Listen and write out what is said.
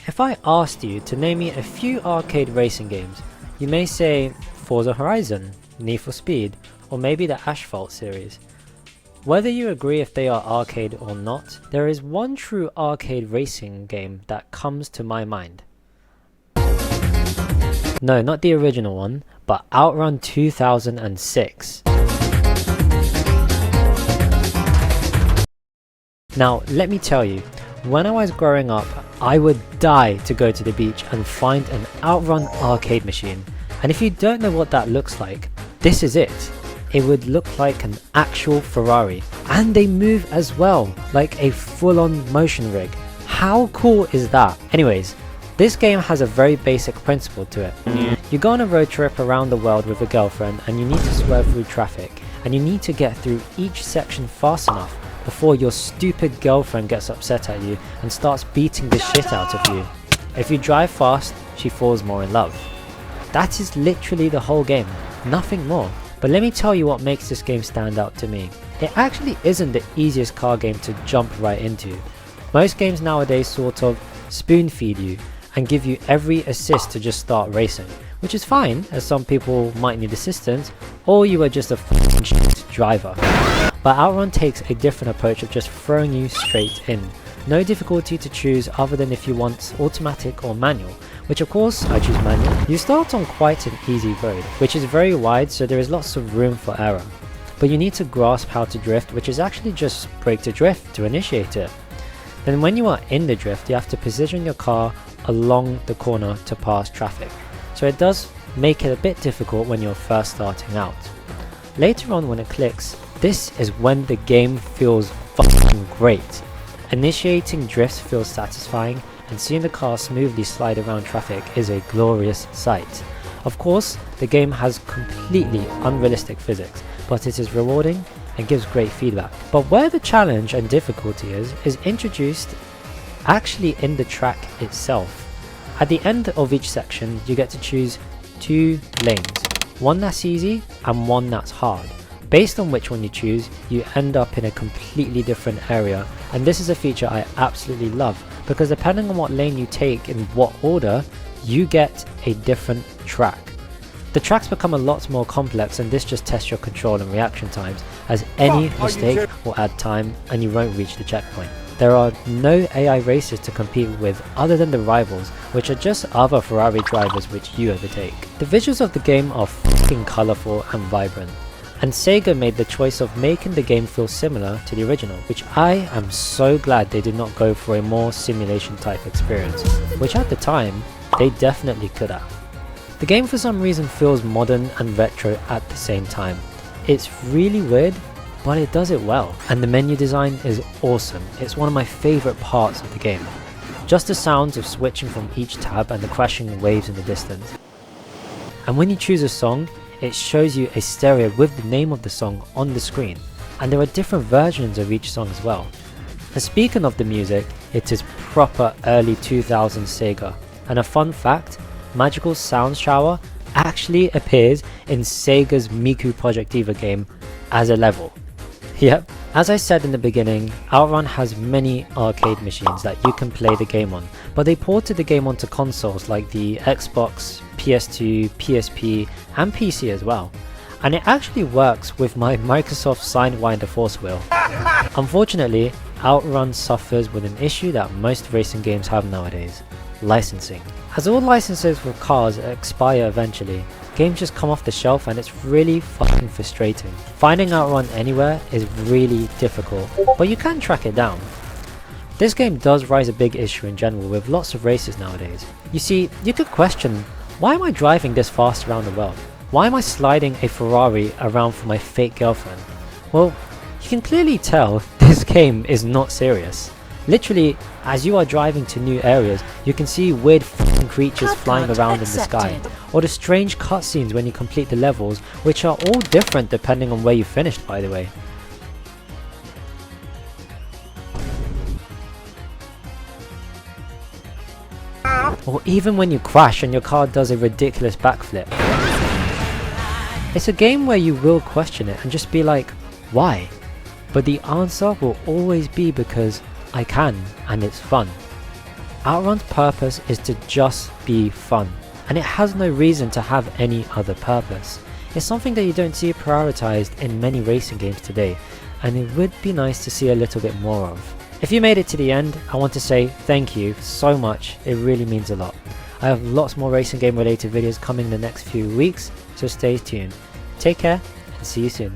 If I asked you to name me a few arcade racing games, you may say Forza Horizon, Need for Speed, or maybe the Asphalt series. Whether you agree if they are arcade or not, there is one true arcade racing game that comes to my mind. No, not the original one, but Outrun 2006. Now, let me tell you, when I was growing up, I would die to go to the beach and find an Outrun arcade machine. And if you don't know what that looks like, this is it. It would look like an actual Ferrari. And they move as well, like a full-on motion rig. How cool is that? Anyways, this game has a very basic principle to it. You go on a road trip around the world with a girlfriend and you need to swerve through traffic. And you need to get through each section fast enough before your stupid girlfriend gets upset at you and starts beating the shit out of you. If you drive fast, she falls more in love. That is literally the whole game, nothing more. But let me tell you what makes this game stand out to me. It actually isn't the easiest car game to jump right into. Most games nowadays sort of spoon feed you and give you every assist to just start racing, which is fine as some people might need assistance or you are just a f***ing shit driver. But Outrun takes a different approach of just throwing you straight in. No difficulty to choose other than if you want automatic or manual, which of course I choose manual. You start on quite an easy road, which is very wide so there is lots of room for error. But you need to grasp how to drift, which is actually just brake to drift to initiate it. Then when you are in the drift, you have to position your car along the corner to pass traffic. So it does make it a bit difficult when you're first starting out. Later on when it clicks, this is when the game feels fucking great. Initiating drifts feels satisfying and seeing the car smoothly slide around traffic is a glorious sight. Of course, the game has completely unrealistic physics, but it is rewarding and gives great feedback. But where the challenge and difficulty is introduced actually in the track itself. At the end of each section, you get to choose two lanes, one that's easy and one that's hard. Based on which one you choose, you end up in a completely different area, and this is a feature I absolutely love because depending on what lane you take in what order, you get a different track. The tracks become a lot more complex and this just tests your control and reaction times, as any mistake will add time and you won't reach the checkpoint. There are no AI races to compete with other than the rivals, which are just other Ferrari drivers which you overtake. The visuals of the game are fucking colourful and vibrant. And Sega made the choice of making the game feel similar to the original, which I am so glad they did not go for a more simulation type experience, which at the time, they definitely could have. The game for some reason feels modern and retro at the same time. It's really weird, but it does it well. And the menu design is awesome. It's one of my favourite parts of the game. Just the sounds of switching from each tab and the crashing waves in the distance. And when you choose a song, it shows you a stereo with the name of the song on the screen, and there are different versions of each song as well. And speaking of the music, it is proper early 2000s Sega, and a fun fact, Magical Sound Shower actually appears in Sega's Miku Project Diva game as a level. Yep, as I said in the beginning, Outrun has many arcade machines that you can play the game on, but they ported the game onto consoles like the Xbox, PS2, PSP and PC as well. And it actually works with my Microsoft Sidewinder Force Wheel. Unfortunately, Outrun suffers with an issue that most racing games have nowadays, licensing. As all licenses for cars expire eventually, games just come off the shelf and it's really fucking frustrating. Finding Outrun anywhere is really difficult, but you can track it down. This game does raise a big issue in general with lots of races nowadays. You see, you could question, why am I driving this fast around the world? Why am I sliding a Ferrari around for my fake girlfriend? Well, you can clearly tell this game is not serious. Literally, as you are driving to new areas, you can see weird f***ing creatures flying around in the sky, or the strange cutscenes when you complete the levels, which are all different depending on where you finished, by the way. Or even when you crash and your car does a ridiculous backflip. It's a game where you will question it and just be like, why? But the answer will always be because I can and it's fun. Outrun's purpose is to just be fun, and it has no reason to have any other purpose. It's something that you don't see prioritized in many racing games today, and it would be nice to see a little bit more of. If you made it to the end, I want to say thank you so much, it really means a lot. I have lots more racing game related videos coming in the next few weeks, so stay tuned. Take care and see you soon.